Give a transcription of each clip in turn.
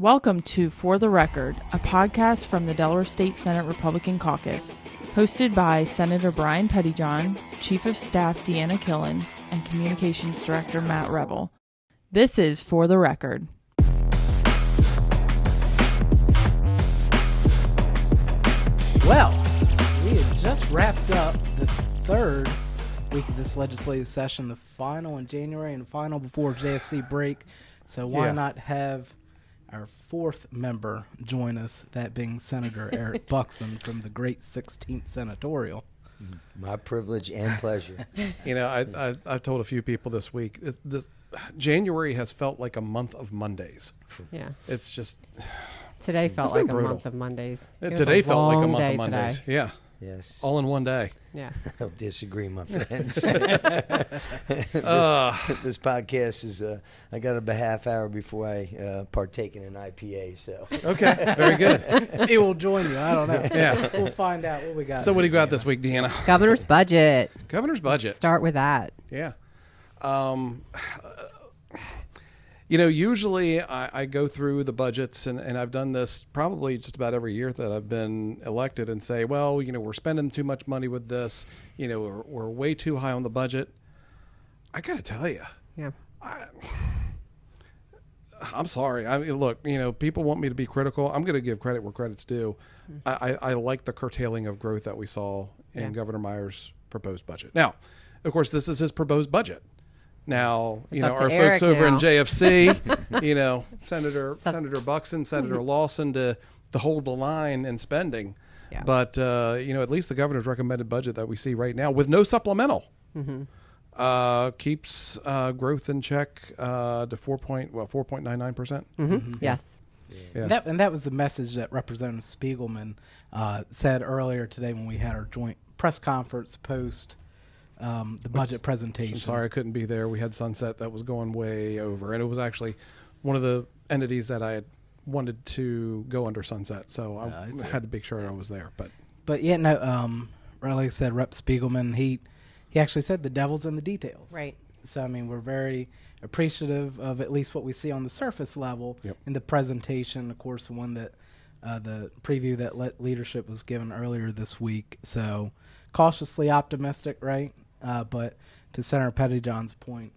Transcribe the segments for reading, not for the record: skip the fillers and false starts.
Welcome to For the Record, a podcast from the Delaware State Senate Republican Caucus, hosted by Senator Brian Pettyjohn, Chief of Staff Deanna Killen, and Communications Director Matt Revel. This is For the Record. Well, we had just wrapped up the third week of this legislative session, the final in January and the final before JFC break. So why not have our fourth member join us, that being Senator Eric Buckson from the great 16th Senatorial. My privilege and pleasure. You know, I've told a few people this week, this January has felt like a month of Mondays. Yeah. It's just... Today felt like a month of Mondays. Today felt like a month of Mondays. Today. Yeah. Yes. All in one day. Yeah. I don't disagree, my friends. This podcast is, I got about a half hour before I partake in an IPA, so. Okay, very good. He will join you. I don't know. Yeah. We'll find out what we got. So what do you got this week, Deanna? Governor's budget. Governor's budget. Start with that. Yeah. You know, usually I go through the budgets, and I've done this probably just about every year that I've been elected, and say, well, you know, we're spending too much money with this. You know, we're way too high on the budget. I got to tell you. Yeah. I'm sorry. I mean, look, you know, people want me to be critical. I'm going to give credit where credit's due. I like the curtailing of growth that we saw in Governor Meyer's proposed budget. Now, of course, this is his proposed budget. Now, you know, our folks over in JFC, you know, Senator Buckson, Senator Lawson to hold the line in spending. Yeah. But, you know, at least the governor's recommended budget that we see right now with no supplemental keeps growth in check to 4.99%. Yes. Yeah. And that was the message that Representative Spiegelman said earlier today when we had our joint press conference post the budget presentation. I'm sorry I couldn't be there. We had Sunset that was going way over, and it was actually one of the entities that I had wanted to go under Sunset, so I had to make sure I was there. But yeah, no, like I said, Rep. Spiegelman, he actually said the devil's in the details. Right. So I mean, we're very appreciative of at least what we see on the surface level in the presentation. Of course, the one that the preview that leadership was given earlier this week. So cautiously optimistic, right? But to Senator Pettyjohn's point,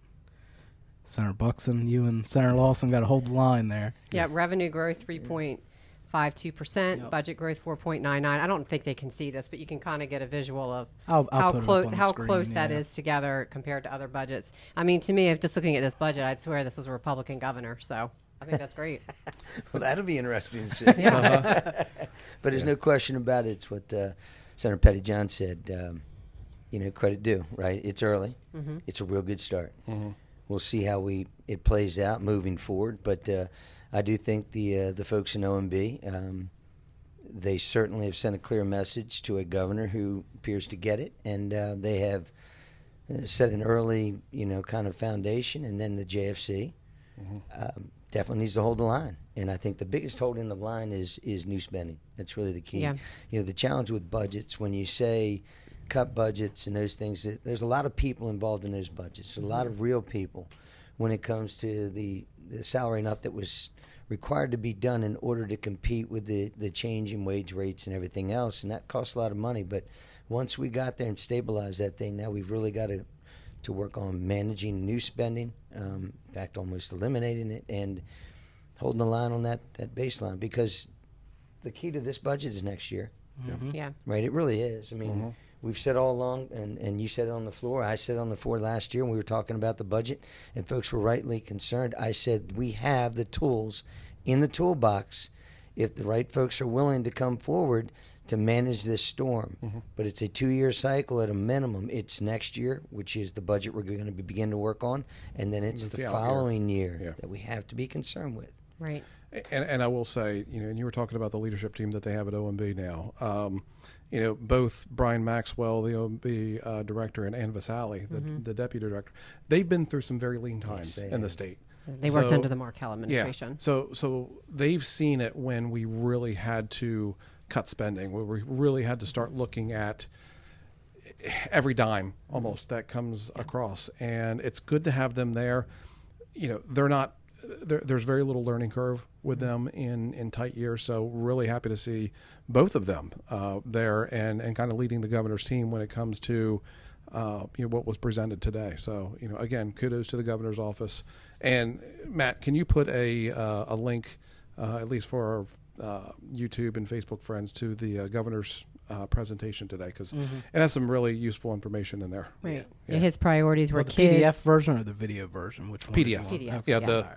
Senator Buckson, you and Senator Lawson got to hold the line there. Yeah, revenue growth 3.52%, budget growth 4.99. I don't think they can see this, but you can kind of get a visual of how close that is together compared to other budgets. I mean, to me, if just looking at this budget, I'd swear this was a Republican governor, so I think that's great. Well, that'll be interesting to see. Yeah. But there's no question about it. It's what Senator Pettyjohn said. You know, credit due, right? It's early. Mm-hmm. It's a real good start. Mm-hmm. We'll see how it plays out moving forward. But I do think the folks in OMB, they certainly have sent a clear message to a governor who appears to get it, and they have set an early, you know, kind of foundation. And then the JFC definitely needs to hold the line. And I think the biggest holding the line is new spending. That's really the key. Yeah. You know, the challenge with budgets, when you say cut budgets and those things, there's a lot of people involved in those budgets. There's a lot of real people when it comes to the salary up that was required to be done in order to compete with the change in wage rates and everything else, and that costs a lot of money. But once we got there and stabilized that thing, now we've really got to work on managing new spending, in fact almost eliminating it, and holding the line on that baseline, because the key to this budget is next year. Yeah. Right, it really is. I mean, we've said all along, and you said it on the floor, I said it on the floor last year when we were talking about the budget, and folks were rightly concerned. I said we have the tools in the toolbox if the right folks are willing to come forward to manage this storm. But it's a 2-year cycle at a minimum. It's next year, which is the budget we're going to begin to work on, and then it's the following year that we have to be concerned with. Right. And I will say, you know, and you were talking about the leadership team that they have at OMB now. You know, both Brian Maxwell, the OMB director, and Ann Vasali, the deputy director, they've been through some very lean times in the state. They worked under the Markell administration. Yeah. So they've seen it when we really had to cut spending, where we really had to start looking at every dime almost that comes across. And it's good to have them there. You know, they're not there's very little learning curve with them in tight years. So really happy to see both of them there and kind of leading the governor's team when it comes to what was presented today. So again, kudos to the governor's office. And Matt, can you put a link at least for our YouTube and Facebook friends to the governor's presentation today, because it has some really useful information in there. Right. Yeah. His priorities were the kids. PDF version or the video version? Which one? PDF. PDF. Yeah, Yeah.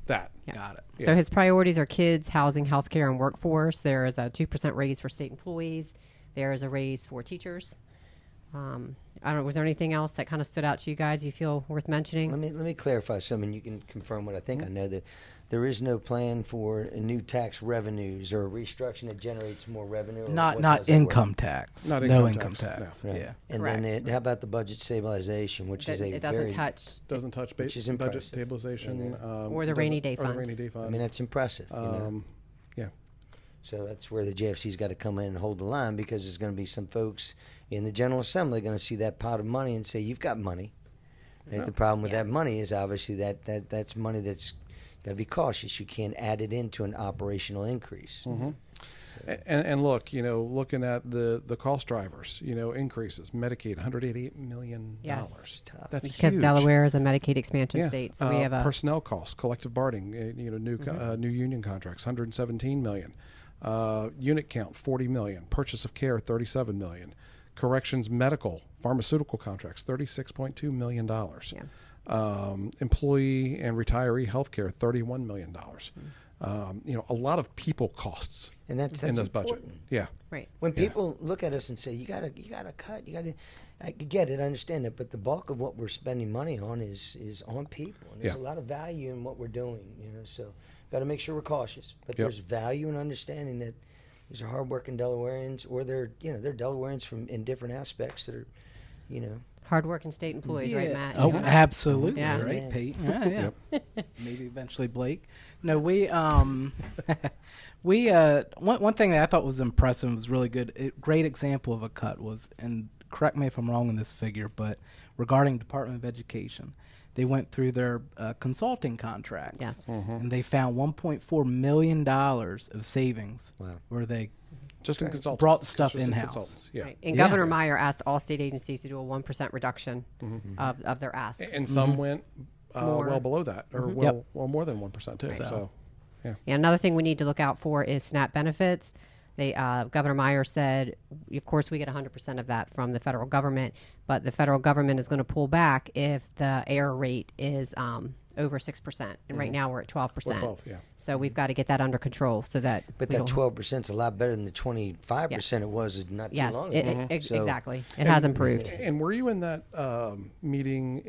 That. Yeah. Got it. So his priorities are kids, housing, healthcare, and workforce. There is a 2% raise for state employees. There is a raise for teachers. I don't know. Was there anything else that kind of stood out to you guys you feel worth mentioning? Let me clarify something. You can confirm what I think I know, that there is no plan for new tax revenues or a restructuring that generates more revenue. Not income tax. Not no income tax. tax. No. Right. Yeah. And Correct. then how about the budget stabilization, which is It doesn't touch. Doesn't touch Which is budget impressive. stabilization Or the rainy day or the fund. rainy day fund. I mean, that's impressive. Yeah. So that's where the JFC's got to come in and hold the line, because there's going to be some folks in the General Assembly going to see that pot of money and say, "You've got money." Right? The problem with that money is obviously that's money that's got to be cautious. You can't add it into an operational increase. Mm-hmm. And look, looking at the cost drivers, increases. Medicaid, $188 million. Yes. That's Because huge. Delaware is a Medicaid expansion state, so we have a personnel costs, collective bargaining, new union contracts, $117 million. Unit count, $40 million. Purchase of care, $37 million. Corrections, medical, pharmaceutical contracts, $36.2 million. Yeah. Employee and retiree health care, $31 million. A lot of people costs And that's in this important. budget. Yeah. right. When people look at us and say, "You gotta cut," I get it, I understand it, but the bulk of what we're spending money on is on people, and there's a lot of value in what we're doing. So got to make sure we're cautious, but there's value in understanding that these are hardworking Delawareans, or they're Delawareans in different aspects that are, Hardworking state employees, right, Matt? Oh, absolutely. Yeah. Right, Yeah. Pete. Yeah. Maybe eventually Blake. No, one thing that I thought was impressive and was really good, great example of a cut was, and correct me if I'm wrong in this figure, but regarding Department of Education, they went through their consulting contracts. Yes. And they found $1.4 million of savings. Wow. Where they Just in consultants. brought stuff Just in in-house. consultants, yeah. Right. And Governor Meyer asked all state agencies to do a 1% reduction of their ask. And some went More. well below that, or well more than 1% too. So, yeah. And another thing we need to look out for is SNAP benefits. Governor Meyer said, of course, we get 100% of that from the federal government, but the federal government is going to pull back if the error rate is over 6%. And right now we're at 12%. We're 12, yeah. So we've got to get that under control so that. But we that don't- 12% is a lot better than the 25% it was not too Yes, long ago. So- exactly. It has improved. And were you in that meeting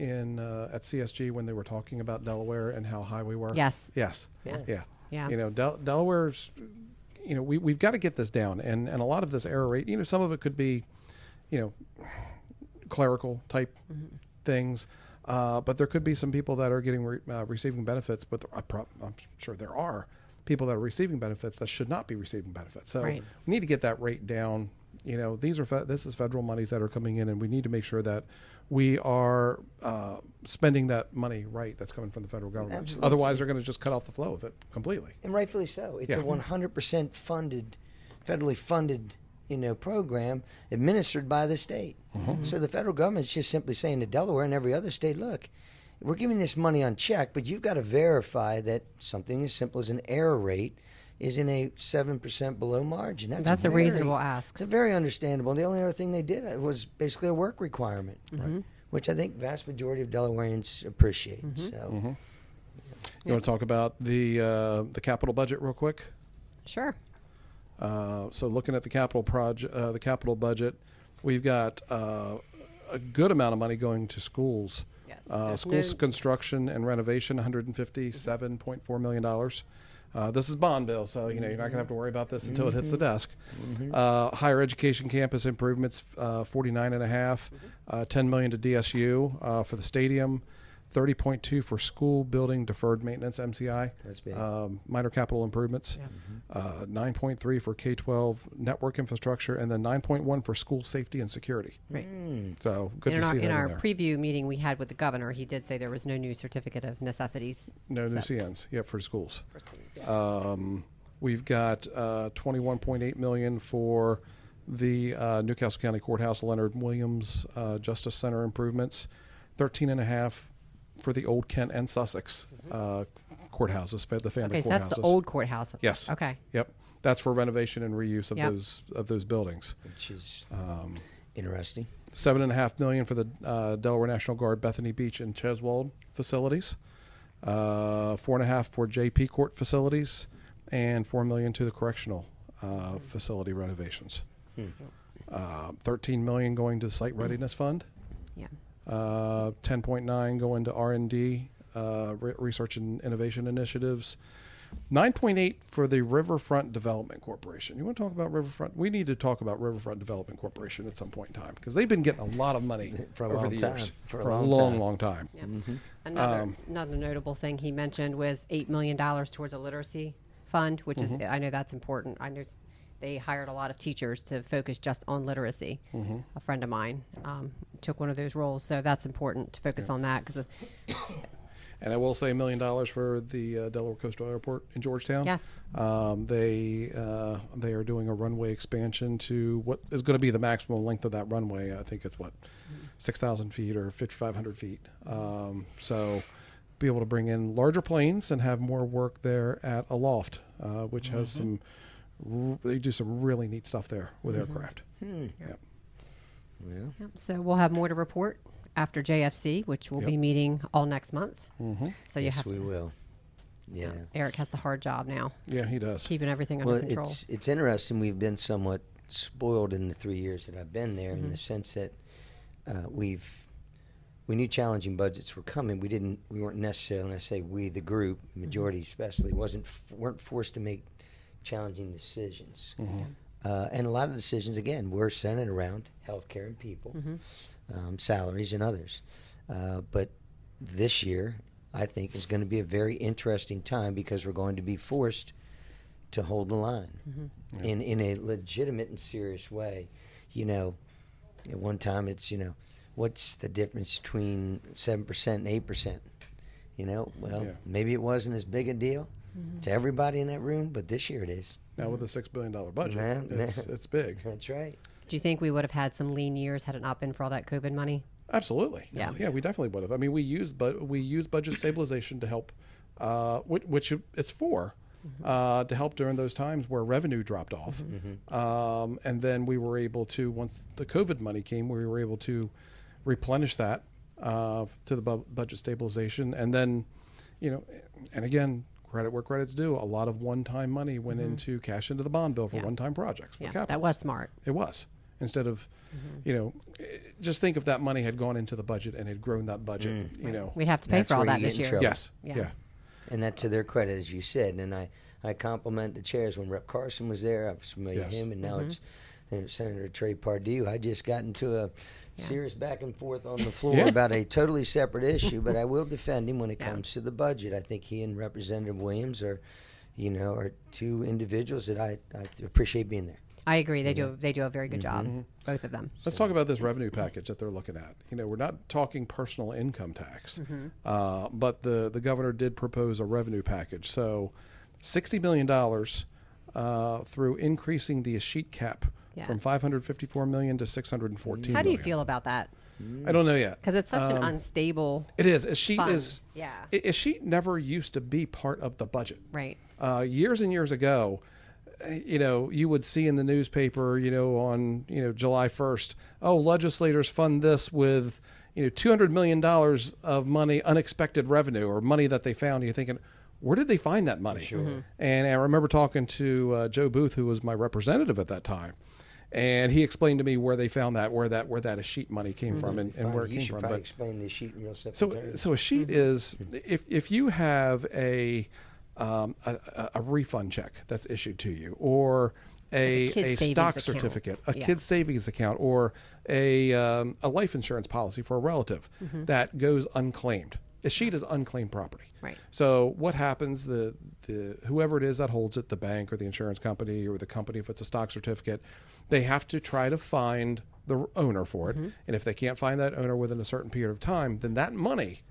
at CSG when they were talking about Delaware and how high we were? Yes. Yes. Yeah. Yeah. Yeah. Delaware's, we've got to get this down. And a lot of this error rate, some of it could be, clerical type things. But there could be some people that are getting receiving benefits, but I'm sure there are people that are receiving benefits that should not be receiving benefits. So we need to get that rate down. This is federal monies that are coming in, and we need to make sure that we are spending that money right that's coming from the federal government. Absolutely. Otherwise, they're going to just cut off the flow of it completely. And rightfully so. It's a 100% federally funded program administered by the state. So the federal government's just simply saying to Delaware and every other state, look, we're giving this money on check, but you've got to verify that something as simple as an error rate is in a 7% below margin. That's a reasonable ask. It's a very understandable. The only other thing they did was basically a work requirement, which I think vast majority of Delawareans appreciate. So, You want to talk about the capital budget real quick? Sure. So looking at the capital budget, we've got a good amount of money going to schools. Yes. Schools construction and renovation, $157.4 million. This is bond bill, so you're not going to have to worry about this until it hits the desk. Higher education campus improvements, $49.5, $10 million to DSU for the stadium, 30.2 for school building deferred maintenance (MCI). That's big. Minor capital improvements. Yeah. 9.3 for K-12 network infrastructure, and then 9.1 for school safety and security. Right. So good to see that in our there. preview meeting we had with the governor, he did say there was no new certificate of necessities. No new CNs. Yeah, for schools. For schools, yeah. We've got $21.8 million for the Newcastle County Courthouse Leonard Williams Justice Center improvements. 13.5 for the Old Kent and Sussex courthouses, the family courthouses. Okay, so that's the old courthouse. Yes. Okay. Yep. That's for renovation and reuse of those buildings. Which is interesting. $7.5 million for the Delaware National Guard Bethany Beach and Cheswold facilities. $4.5 for JP Court facilities, and $4 million to the correctional facility renovations. $13 million going to the Site Readiness Fund. Yeah. 10.9 going to R&D, research and innovation initiatives. 9.8 for the Riverfront Development Corporation. You want to talk about Riverfront? We need to talk about Riverfront Development Corporation at some point in time, because they've been getting a lot of money over the years. For a long time. Yep. Another notable thing he mentioned was $8 million towards a literacy fund, which is, I know that's important. I know they hired a lot of teachers to focus just on literacy. A friend of mine took one of those roles, so that's important to focus on that. Because and I will say $1 million for the Delaware Coastal Airport in Georgetown. Yes. They are doing a runway expansion to what is going to be the maximum length of that runway. I think it's 6,000 feet or 5,500 feet. So be able to bring in larger planes and have more work there at Aloft, which has some. They do some really neat stuff there with aircraft. Yep. Well. Yep. So we'll have more to report after JFC, which will be meeting all next month. So you have we will. Yeah. Eric has the hard job now. Yeah, he does. Keeping everything under control. It's interesting. We've been somewhat spoiled in the 3 years that I've been there, in the sense that we knew challenging budgets were coming. We weren't necessarily, and I say we, the group, the majority especially, weren't forced to make challenging decisions. And a lot of decisions, again, were centered around healthcare and people, salaries and others. But this year, I think, is going to be a very interesting time, because we're going to be forced to hold the line in a legitimate and serious way. At one time it's, what's the difference between 7% and 8%? Maybe it wasn't as big a deal to everybody in that room, but this year it is. Now with a $6 billion budget, it's big. That's right. Do you think we would have had some lean years had it not been for all that COVID money? Absolutely. Yeah. Yeah, we definitely would have. I mean, we used budget stabilization to help, which it's for, to help during those times where revenue dropped off. And then we were able to, once the COVID money came, we were able to replenish that to the budget stabilization. And then, and again, credit where credit's due, a lot of one-time money went into cash into the bond bill for one-time projects. For that was smart. It was. Instead of, just think if that money had gone into the budget and had grown that budget, We'd have to pay for all that this year. Yes. Yeah. And that, to their credit, as you said, and I compliment the chairs. When Rep. Carson was there, I was familiar with him, and now it's Senator Trey Pardue. I just got into a serious back and forth on the floor about a totally separate issue, but I will defend him when it comes to the budget. I think he and Representative Williams are two individuals that I appreciate being there. I agree. They do a very good job, both of them. Let's talk about this revenue package that they're looking at. We're not talking personal income tax, but the governor did propose a revenue package. So $60 million through increasing the escheat cap from $554 million to $614 million. How do you feel about that? I don't know yet. Because it's such an unstable It is. Escheat fund. Escheat never used to be part of the budget. Right. Years and years ago, you would see in the newspaper, on, July 1st, legislators fund this with, $200 million of money, unexpected revenue, or money that they found. And you're thinking, where did they find that money? Sure. And I remember talking to Joe Booth, who was my representative at that time. And he explained to me where they found that, where that escheat money came from, and where it came from. But explain the escheat in real simple terms. So escheat is if you have a refund check that's issued to you, or a stock certificate, a kid's savings account, or a life insurance policy for a relative that goes unclaimed. A sheet is unclaimed property. Right. So what happens, the whoever it is that holds it, the bank or the insurance company or the company, if it's a stock certificate, they have to try to find the owner for it. And if they can't find that owner within a certain period of time, then that money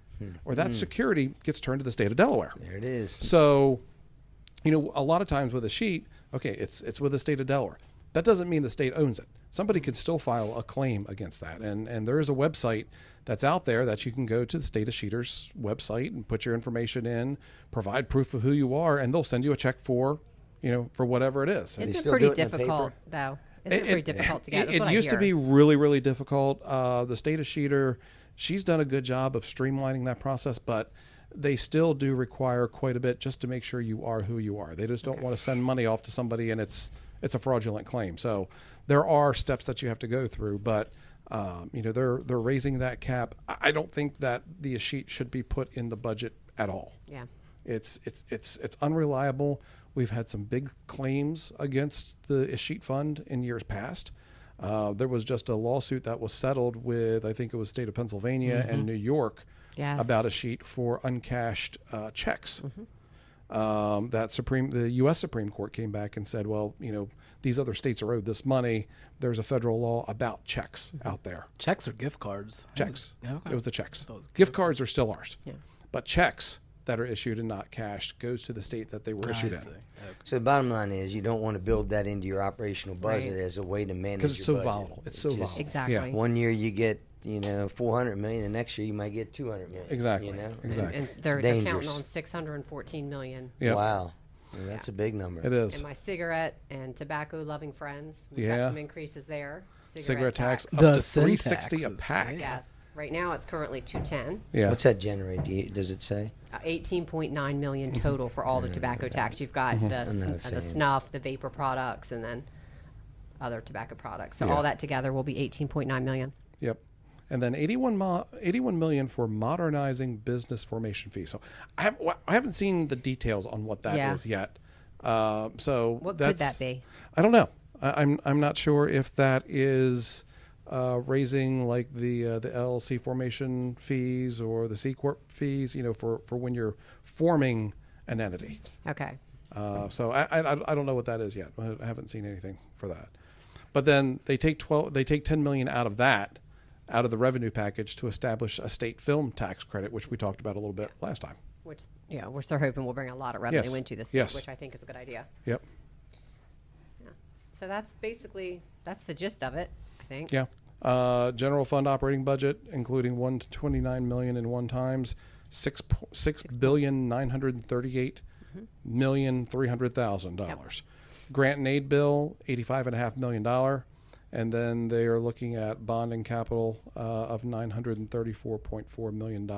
or that security gets turned to the state of Delaware. There it is. So, a lot of times with a sheet, okay, it's with the state of Delaware. That doesn't mean the state owns it. Somebody could still file a claim against that. And there is a website that's out there that you can go to the State of Sheeters website and put your information in, provide proof of who you are, and they'll send you a check for whatever it is. It's pretty difficult, though. It's very difficult to get. It used to be really, really difficult. The State of Sheeter, she's done a good job of streamlining that process, but they still do require quite a bit just to make sure you are who you are. They just don't want to send money off to somebody and it's a fraudulent claim. So there are steps that you have to go through, but they're raising that cap. I don't think that the sheet should be put in the budget at all. Yeah, it's unreliable. We've had some big claims against the sheet fund in years past. There was just a lawsuit that was settled with, I think it was state of Pennsylvania and New York about a sheet for uncashed checks. The U.S. Supreme Court came back and said, well, these other states are owed this money. There's a federal law about checks out there. Checks or gift cards? Checks. Okay. It was the checks. Gift cards are still ours. Yeah. But checks that are issued and not cashed goes to the state that they were issued in. Okay. So the bottom line is you don't want to build that into your operational budget as a way to manage because it's your so budget. volatile. It's so volatile. Exactly. Yeah. One year you get 400 million, and next year you might get 200 million. Exactly. Exactly. And they're dangerous. counting on 614 million. Yep. Wow. Well, that's a big number. It is. And my cigarette and tobacco loving friends, we've Yeah. got some increases there. Cigarette tax up The to sin $3.60 a taxes, pack. right? Yes. Right now it's currently 210. Yeah. What's that generate? Does it say? 18.9 million total for all the tobacco tax. You've got the not a fan. snuff, the vapor products, and then other tobacco products. So Yeah. all that together will be 18.9 million. Yep. And then 81 million for modernizing business formation fees. So I haven't seen the details on what that is yet. So What could that be? I don't know. I'm not sure if that is raising like the LLC formation fees or the C Corp fees. For when you're forming an entity. Okay. So I don't know what that is yet. I haven't seen anything for that. But then they take 10 million out of that, out of the revenue package, to establish a state film tax credit, which we talked about a little bit last time. Which they're hoping will bring a lot of revenue into the state, which I think is a good idea. Yep. Yeah. So that's the gist of it, I think. Yeah. General fund operating budget, including $129 million in one times, $6,938,300,000. Grant and aid bill, $85.5 million. And then they are looking at bond and capital of $934.4 million.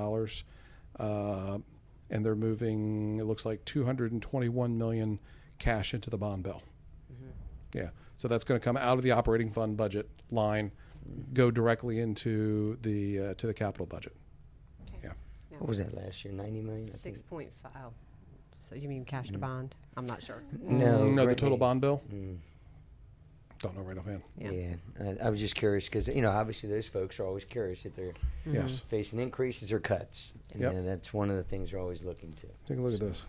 And they're moving, it looks like $221 million cash into the bond bill. Yeah. So that's going to come out of the operating fund budget line, go directly into the to the capital budget. Okay. Yeah. Now, What was that last year? 90 million? I think. 6.5. Oh. So you mean cash to bond? I'm not sure. No, the Grant total aid. bond bill? Don't know right offhand. Yeah. I was just curious because obviously those folks are always curious if they're Yes. facing increases or cuts, and Yep. that's one of the things they're always looking to. Take a look at this.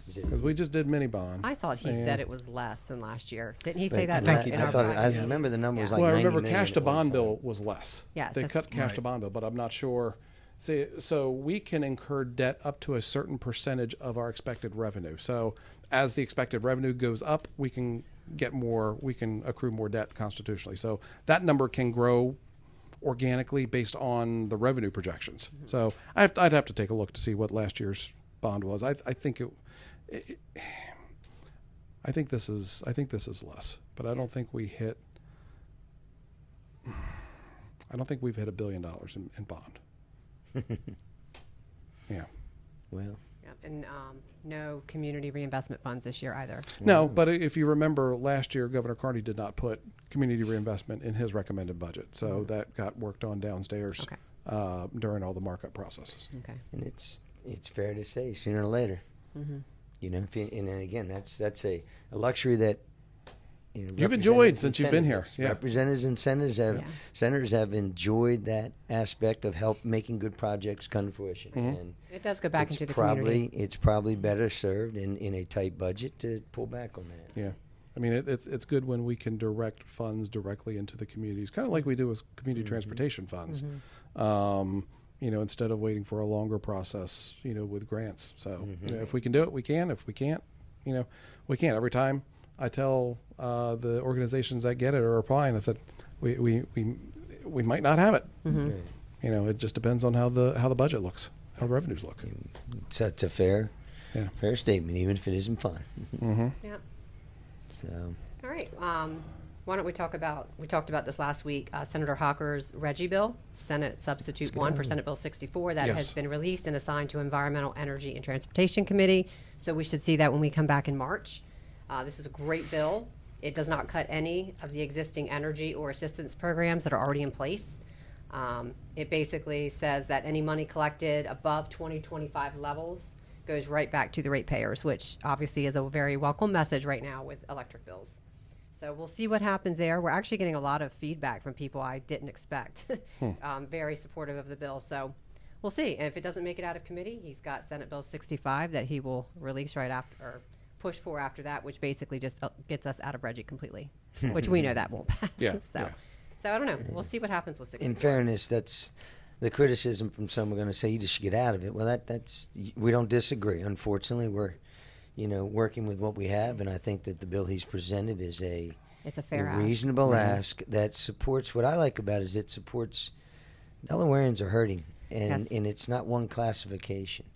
Is it- Because we just did mini bond. I thought he And- said it was less than last year. Didn't he say But that? I think he in did. our thought I packet? remember the number was Yeah. like Well, I 90 remember million cash to at one bond time. bill was less. Yes, They that's- cut cash to bond bill, but I'm not sure. See, so we can incur debt up to a certain percentage of our expected revenue. So as the expected revenue goes up, we can get more, we can accrue more debt constitutionally. So that number can grow organically based on the revenue projections. So I'd have to take a look to see what last year's bond was. I think I think this is less, but I don't think we hit. I don't think we've hit $1 billion in bond. Yeah. Well, Yep. And no community reinvestment funds this year either. No, but if you remember last year, Governor Carney did not put community reinvestment in his recommended budget, so that got worked on downstairs during all the markup processes. Okay. and it's fair to say sooner or later. And then again, that's a luxury that You've enjoyed since you've been here. Yeah. Representatives and senators have enjoyed that aspect of help making good projects come to fruition. And it does go back into the community. It's probably better served in a tight budget to pull back on that. Yeah. I mean, it's good when we can direct funds directly into the communities, kind of like we do with community transportation funds, instead of waiting for a longer process, with grants. So if we can do it, we can. If we can't, we can't. Every time I tell the organizations that get it or are applying, I said, we might not have it. It just depends on how the budget looks, how the revenues look. So it's a fair statement, even if it isn't fun. Yeah. So. All right. Why don't we talked about this last week, Senator Hawker's Reggie bill, Senate Substitute 1 for Senate Bill 64, that has been released and assigned to Environmental, Energy, and Transportation Committee. So we should see that when we come back in March. This is a great bill. It does not cut any of the existing energy or assistance programs that are already in place. It basically says that any money collected above 2025 levels goes right back to the ratepayers, which obviously is a very welcome message right now with electric bills. So we'll see what happens there. We're actually getting a lot of feedback from people I didn't expect. Very supportive of the bill. So we'll see. And if it doesn't make it out of committee, he's got Senate Bill 65 that he will release right after, or push for after that, which basically just gets us out of Reggie completely, which we know that won't pass. So I don't know. We'll see what happens with 64. In fairness, that's the criticism from some are going to say you just should get out of it. Well, that's we don't disagree. Unfortunately, we're working with what we have, and I think that the bill he's presented is it's a fair reasonable ask that supports what I like about it is it supports Delawareans are hurting, and it's not one classification,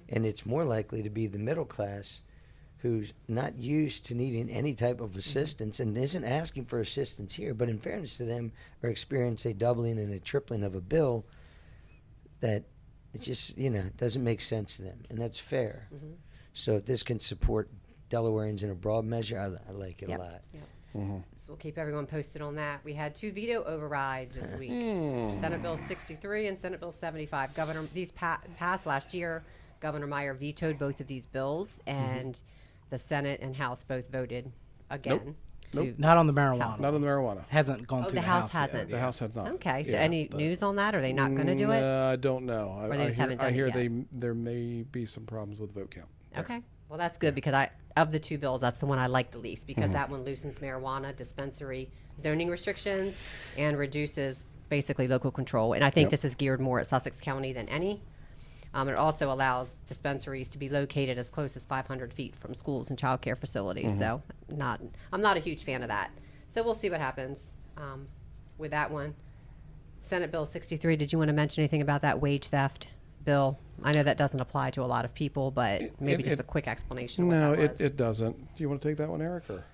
and it's more likely to be the middle class who's not used to needing any type of assistance and isn't asking for assistance here, but in fairness to them are experiencing a doubling and a tripling of a bill that it just doesn't make sense to them, and that's fair. So if this can support Delawareans in a broad measure, I like it a lot. So we'll keep everyone posted on that. We had 2 veto overrides this week. Senate Bill 63 and Senate Bill 75. These passed last year. Governor Meyer vetoed both of these bills, and the Senate and House both voted again. Nope. Not on the marijuana. Not on the marijuana. Hasn't gone through the House hasn't. The House has not. Okay. So any news on that? Are they not going to do it? I don't know. Or they just haven't done it yet? I hear there may be some problems with vote count. Okay. Well, that's good because of the 2 bills, that's the one I like the least because that one loosens marijuana dispensary zoning restrictions and reduces basically local control. And I think this is geared more at Sussex County than any. It also allows dispensaries to be located as close as 500 feet from schools and child care facilities. So I'm not a huge fan of that. So we'll see what happens with that one. Senate Bill 63, did you want to mention anything about that wage theft bill? I know that doesn't apply to a lot of people, but maybe just a quick explanation. No, it doesn't. Do you want to take that one, Eric? Or?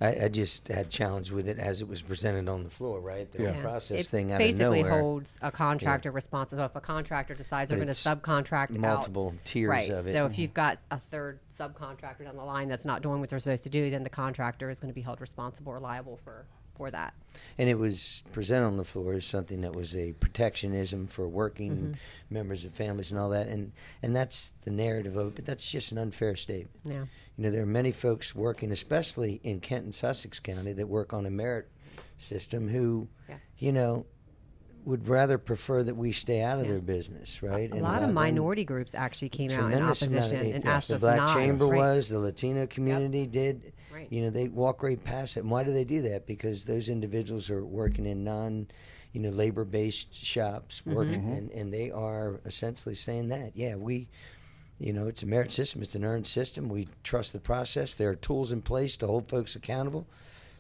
I just had challenge with it as it was presented on the floor, right? The process thing out of nowhere. It basically holds a contractor responsible. If a contractor decides they're going to subcontract multiple tiers of it. So if you've got a third subcontractor down the line that's not doing what they're supposed to do, then the contractor is going to be held responsible or liable for that. And it was presented on the floor as something that was a protectionism for working members of families and all that. And that's the narrative of it, but that's just an unfair statement. Yeah. There are many folks working, especially in Kent and Sussex County, that work on a merit system who, would rather prefer that we stay out of their business, right? A lot of minority groups actually came out in opposition and asked us not. The Black Chamber was, the Latino community did. Right. They walk right past it. And why do they do that? Because those individuals are working in labor-based shops, working, and they are essentially saying that, it's a merit system, it's an earned system. We trust the process. There are tools in place to hold folks accountable.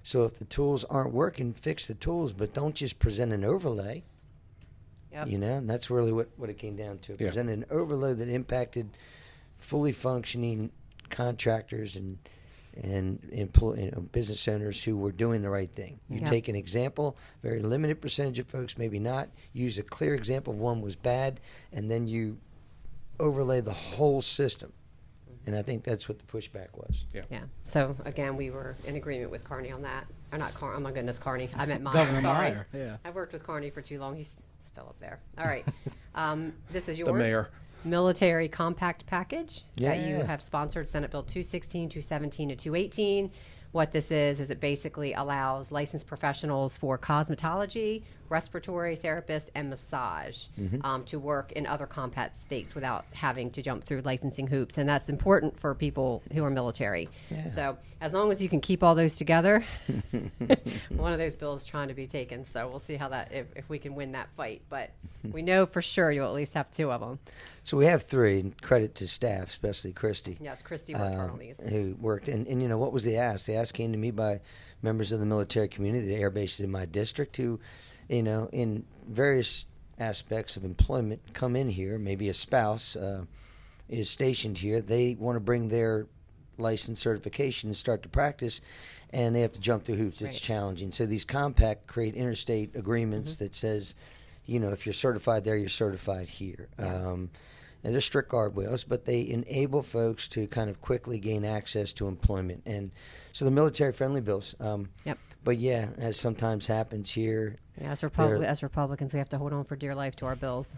So if the tools aren't working, fix the tools, but don't just present an overlay. And that's really what it came down to. Present an overlay that impacted fully functioning contractors and business owners who were doing the right thing. You take an example, very limited percentage of folks, maybe not, use a clear example of one was bad, and then you overlay the whole system. And I think that's what the pushback was. Yeah. So, again, we were in agreement with Carney on that. Or not Carney. Oh, my goodness, Carney. I meant Meyer. Governor Meyer. Yeah. I've worked with Carney for too long. He's still up there. All right. This is yours. The mayor. Military Compact Package that you have sponsored, Senate Bill 216, 217, and 218. what this is it basically allows licensed professionals for cosmetology, respiratory therapists, and massage to work in other compact states without having to jump through licensing hoops. And that's important for people who are military. Yeah. So as long as you can keep all those together, one of those bills is trying to be taken. So we'll see how that, if we can win that fight. But we know for sure you'll at least have 2 of them. So we have 3, and credit to staff, especially Christy. Yes, Christy worked hard on these. Who worked. And you know, what was the ask? The ask came to me by members of the military community, the air bases in my district, who, you know, in various aspects of employment come in here. Maybe a spouse is stationed here. They want to bring their license certification and start to practice, and they have to jump through hoops. It's challenging. So these compact create interstate agreements that says, you know, if you're certified there, you're certified here. And they're strict guardrails, but they enable folks to kind of quickly gain access to employment. And so the military-friendly bills. But yeah, as sometimes happens here. Yeah, as Republicans, we have to hold on for dear life to our bills.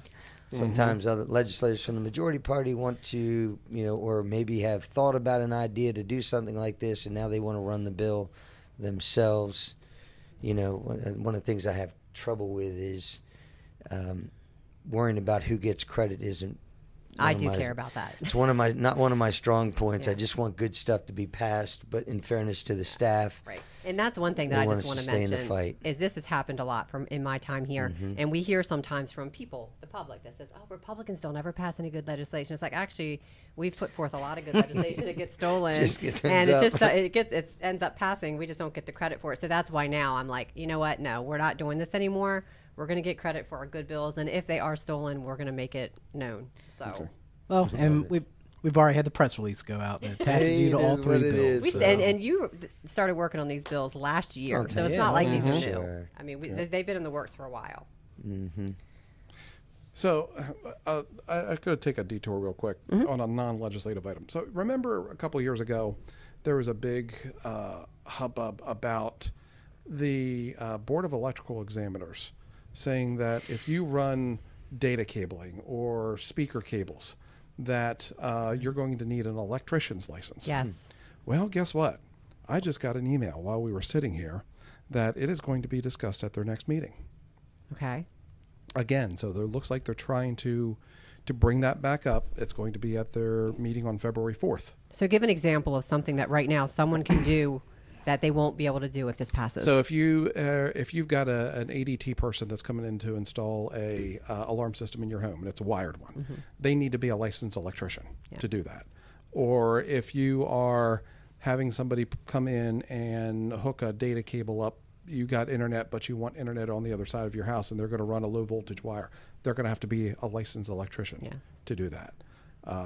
Sometimes other legislators from the majority party want to, you know, or maybe have thought about an idea to do something like this, and now they want to run the bill themselves. You know, one of the things I have trouble with is worrying about who gets credit isn't. I do care about that. It's not one of my strong points. I just want good stuff to be passed, but in fairness to the staff. Right. And that's one thing that I just want to mention is this has happened a lot in my time here. And we hear sometimes from people, the public, that says, oh, Republicans don't ever pass any good legislation. It's like, actually, we've put forth a lot of good legislation. It gets stolen. It ends up passing. We just don't get the credit for it. So that's why now I'm like, you know what? No, we're not doing this anymore. We're going to get credit for our good bills, and if they are stolen, we're going to make it known. So, well, and we've already had the press release go out that attaches you to all 3 bills. And you started working on these bills last year, so it's not like these are new. Sure. I mean, they've been in the works for a while. So I could take a detour real quick on a non-legislative item. So remember a couple years ago, there was a big hubbub about the Board of Electrical Examiners saying that if you run data cabling or speaker cables, that you're going to need an electrician's license. Yes. Well, guess what? I just got an email while we were sitting here that it is going to be discussed at their next meeting. Okay. Again, so it looks like they're trying to bring that back up. It's going to be at their meeting on February 4th. So give an example of something that right now someone can do that they won't be able to do if this passes. So if you've got an ADT person that's coming in to install a alarm system in your home and it's a wired one, they need to be a licensed electrician to do that. Or if you are having somebody come in and hook a data cable up, you got internet, but you want internet on the other side of your house, and they're going to run a low voltage wire, they're going to have to be a licensed electrician to do that.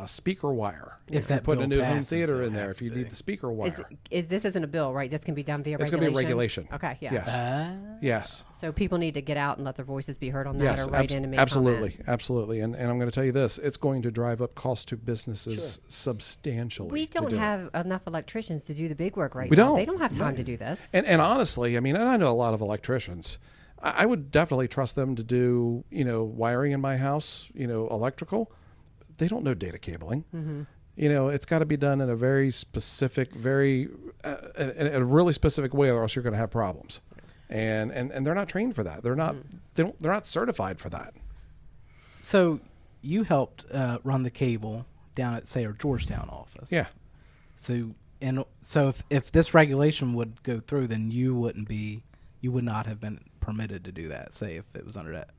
Speaker wire. If you're putting a new home theater in there, if you need the speaker wire. This isn't a bill, right? This can be done via regulation? It's going to be regulation. Okay, yeah. Yes. Yes. So people need to get out and let their voices be heard on that, or write in and make absolutely. comment. Absolutely. And I'm going to tell you this, it's going to drive up costs to businesses substantially. We don't have enough electricians to do the big work right now. They don't have time to do this. And honestly, I mean, and I know a lot of electricians. I would definitely trust them to do, wiring in my house, electrical. They don't know data cabling. It's got to be done in a very specific, in a really specific way, or else you're going to have problems. And they're not trained for that. They're not certified for that. So you helped run the cable down at, say, our Georgetown office. Yeah. So if this regulation would go through, then you would not have been permitted to do that. Say if it was under that.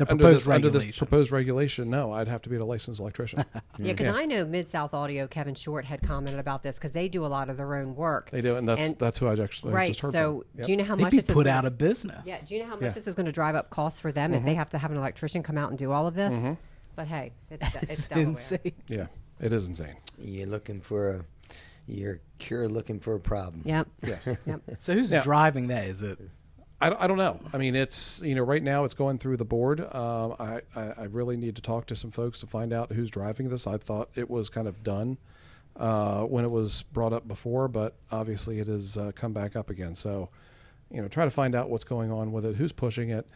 Under this proposed regulation, no, I'd have to be a licensed electrician. Yeah, because I know Mid-South Audio, Kevin Short had commented about this because they do a lot of their own work. They do, and that's who I just heard right, so from. Do you know how much this is put out of business? Yeah, do you know how much this is going to drive up costs for them if they have to have an electrician come out and do all of this? But hey, it's Delaware. Insane. Yeah, it is insane. You're looking for looking for a problem. Yep. Yes. Yep. So who's driving that? Is it? I don't know. I mean, it's, right now it's going through the board. I really need to talk to some folks to find out who's driving this. I thought it was kind of done when it was brought up before, but obviously it has come back up again. So, try to find out what's going on with it, who's pushing it.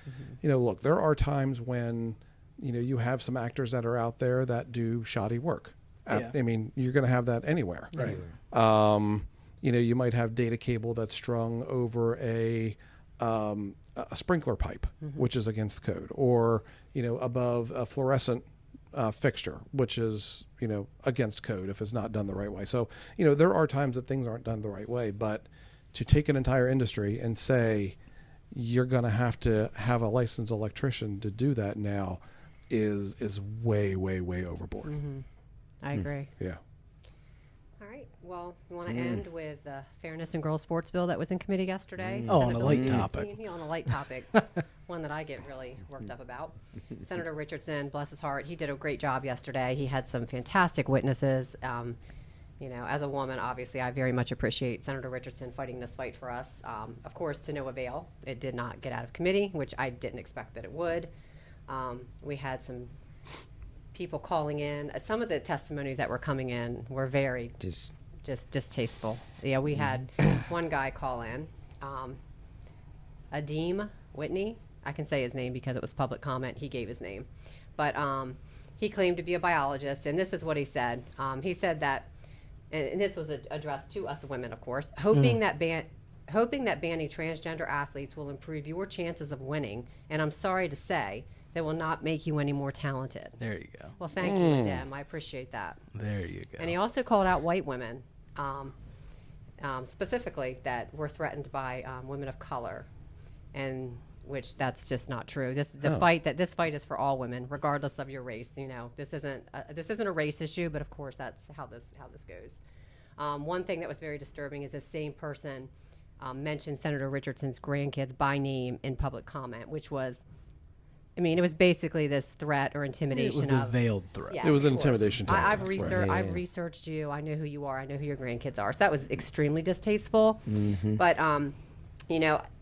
Look, there are times when, you have some actors that are out there that do shoddy work. Yeah. I mean, you're going to have that anywhere. Right. you might have data cable that's strung over a sprinkler pipe, which is against code, or above a fluorescent fixture, which is against code if it's not done the right way. So there are times that things aren't done the right way, but to take an entire industry and say you're going to have a licensed electrician to do that now is way, way, way overboard. I agree. Yeah. All right. Well, we want to end with the Fairness and Girls Sports Bill that was in committee yesterday. On a light topic. On a light topic, one that I get really worked up about. Senator Richardson, bless his heart, he did a great job yesterday. He had some fantastic witnesses. As a woman, obviously, I very much appreciate Senator Richardson fighting this fight for us. Of course, to no avail. It did not get out of committee, which I didn't expect that it would. We had some people calling in. Some of the testimonies that were coming in were very just distasteful. Yeah, we had one guy call in, Adeem Whitney. I can say his name because it was public comment. He gave his name. But he claimed to be a biologist, and this is what he said. He said that, and this was addressed to us women, of course, hoping that banning transgender athletes will improve your chances of winning, and I'm sorry to say, that will not make you any more talented. There you go. Well, thank you, Dem. I appreciate that. There you go. And he also called out white women, specifically that were threatened by women of color, and which that's just not true. This fight is for all women, regardless of your race. This isn't a race issue, but of course that's how this goes. One thing that was very disturbing is the same person mentioned Senator Richardson's grandkids by name in public comment, which was. It was basically this threat or intimidation. It was a veiled threat. Yeah, it was an intimidation tactic. I've researched you. I know who you are. I know who your grandkids are. So that was extremely distasteful. But,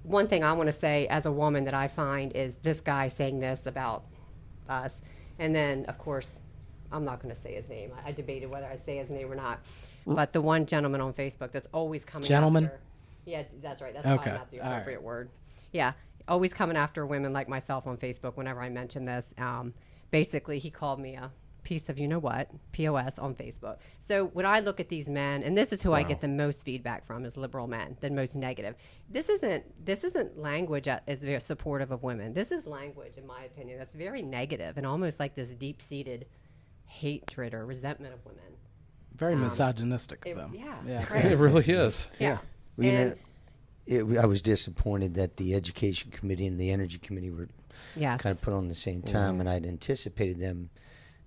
one thing I want to say as a woman that I find is this guy saying this about us. And then, of course, I'm not going to say his name. I debated whether I say his name or not. But the one gentleman on Facebook that's always coming after. Yeah, that's right. That's probably not the appropriate word. Yeah. Always coming after women like myself on Facebook whenever I mention this. Basically, he called me a piece of you-know-what, POS, on Facebook. So when I look at these men, and this is who I get the most feedback from, is liberal men, the most negative. This isn't language that is very supportive of women. This is language, in my opinion, that's very negative and almost like this deep-seated hatred or resentment of women. Very misogynistic of them. Yeah. Right. It really is. Yeah. I was disappointed that the Education Committee and the Energy Committee were kind of put on the same time, and I'd anticipated them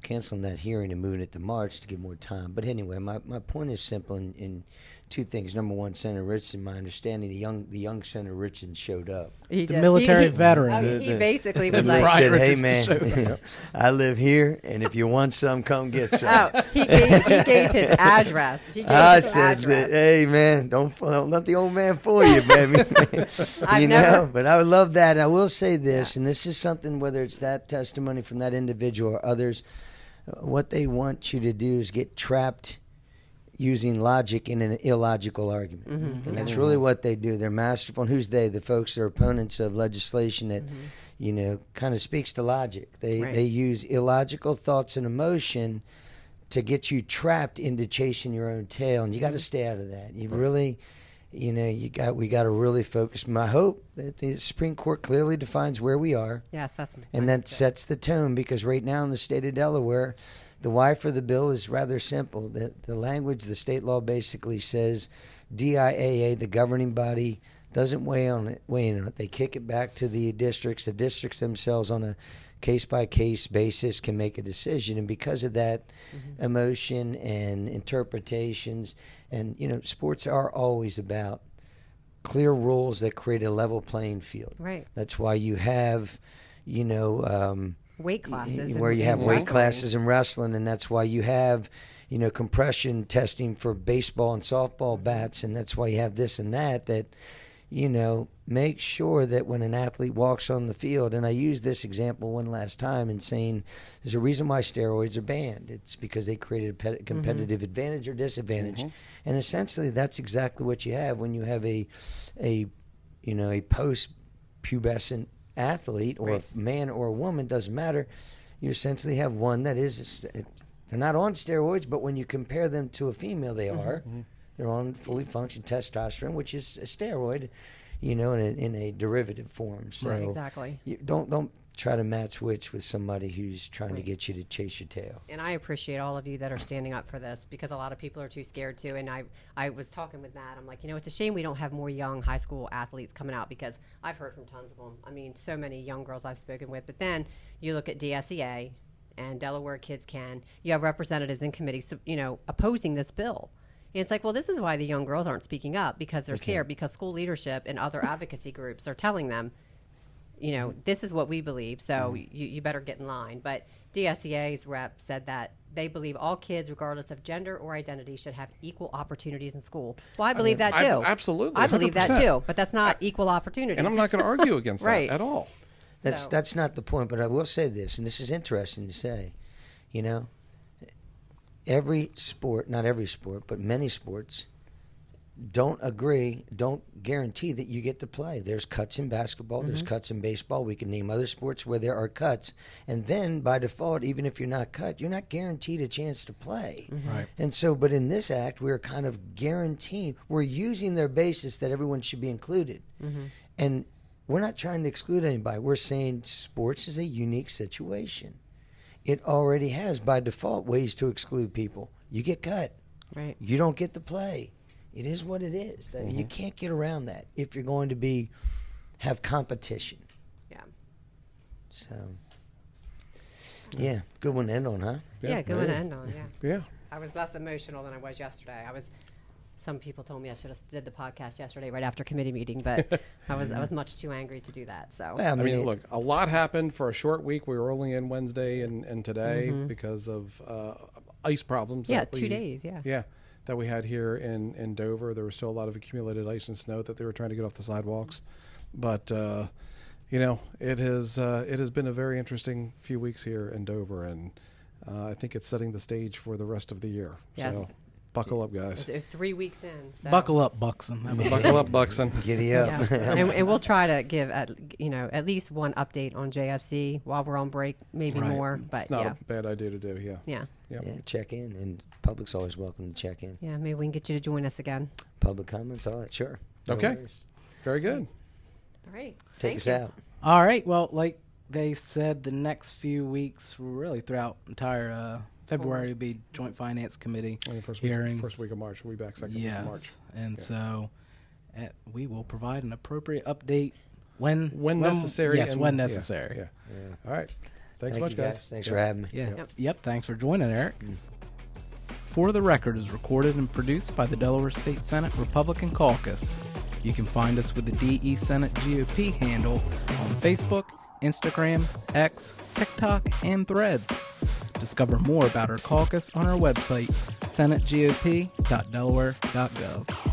canceling that hearing and moving it to March to give more time. But anyway, my point is simple in two things. Number one, Senator Richardson, my understanding, the young Senator Richardson showed up. The military veteran. He basically was like, like, said, "Hey man, I live here, and if you want some, come get some." He gave his address. I said, "Hey man, don't let the old man fool you, baby." But I would love that. I will say this, and this is something, whether it's that testimony from that individual or others, what they want you to do is get trapped using logic in an illogical argument. And that's really what they do. They're masterful. And who's they? The folks that are opponents of legislation that, kind of speaks to logic. They use illogical thoughts and emotion to get you trapped into chasing your own tail. And you got to stay out of that. You really, we got to really focus. My hope that the Supreme Court clearly defines where we are. Yes, and that sets the tone, because right now in the state of Delaware, the why for the bill is rather simple. The language, the state law basically says DIAA, the governing body, doesn't weigh in on it. They kick it back to the districts. The districts themselves, on a case-by-case basis, can make a decision. And because of that emotion and interpretations, and, sports are always about clear rules that create a level playing field. Right. That's why you have, weight classes where you have weight classes in wrestling, and that's why you have compression testing for baseball and softball bats, and that's why you have this and that make sure that when an athlete walks on the field, and I use this example one last time in saying there's a reason why steroids are banned. It's because they created a competitive advantage or disadvantage, and essentially that's exactly what you have when you have a post-pubescent athlete, or a man or a woman, doesn't matter. You essentially have one that is, they're not on steroids, but when you compare them to a female, they are. They're on fully functioning testosterone, which is a steroid, in a derivative form. So right, exactly. You don't try to match wits with somebody who's trying to get you to chase your tail. And I appreciate all of you that are standing up for this, because a lot of people are too scared to. And I was talking with Matt. I'm like, it's a shame we don't have more young high school athletes coming out, because I've heard from tons of them. I mean, so many young girls I've spoken with. But then you look at DSEA and Delaware Kids Can. You have representatives in committees, opposing this bill. And it's like, well, this is why the young girls aren't speaking up, because they're scared, because school leadership and other advocacy groups are telling them, this is what we believe, so you better get in line. But DSEA's rep said that they believe all kids, regardless of gender or identity, should have equal opportunities in school. Well, I believe that too. Absolutely. I believe 100%. that too, but that's not equal opportunity. And I'm not going to argue against right. that at all. That's not the point, but I will say this, and this is interesting to say. Every sport, not every sport, but many sports, don't guarantee that you get to play. There's cuts in basketball, there's cuts in baseball. We can name other sports where there are cuts. And then by default, even if you're not cut, you're not guaranteed a chance to play. Right. And so, but in this act, we're kind of guaranteeing, we're using their basis that everyone should be included. And we're not trying to exclude anybody. We're saying sports is a unique situation. It already has, by default, ways to exclude people. You get cut. Right. You don't get to play. It is what it is. You can't get around that if you're going to have competition. Yeah. So, yeah, good one to end on, huh? Yeah, good one to end on, yeah. Yeah. I was less emotional than I was yesterday. Some people told me I should have did the podcast yesterday right after committee meeting, but I was much too angry to do that. So Well, I mean, look, a lot happened for a short week. We were only in Wednesday and today because of ice problems. Yeah, 2 days, Yeah, that we had here in Dover. There was still a lot of accumulated ice and snow that they were trying to get off the sidewalks. But, it has been a very interesting few weeks here in Dover, and I think it's setting the stage for the rest of the year. Yes. So buckle up, guys. It's 3 weeks in. So. Buckle up, Buckson. Buckle up, Buckson. Giddy up. Yeah. and we'll try to give at least one update on JFC while we're on break, maybe more. But it's not a bad idea to do. Yeah. Yeah, check in, and public's always welcome to check in. Yeah, maybe we can get you to join us again. Public comments, all that, sure. No Okay. worries. Very good. All right. Take us out. All right. Well, like they said, the next few weeks, really throughout entire February, will be Joint Finance Committee And the first hearings. First week of March. We'll be back second week of March. And so we will provide an appropriate update when necessary. Yes, when necessary. Yeah. All right. Thanks Thank much, you, guys. Thanks for having me. Yeah. Yep. Thanks for joining, Eric. For the Record is recorded and produced by the Delaware State Senate Republican Caucus. You can find us with the DE Senate GOP handle on Facebook, Instagram, X, TikTok, and Threads. Discover more about our caucus on our website, senategop.delaware.gov.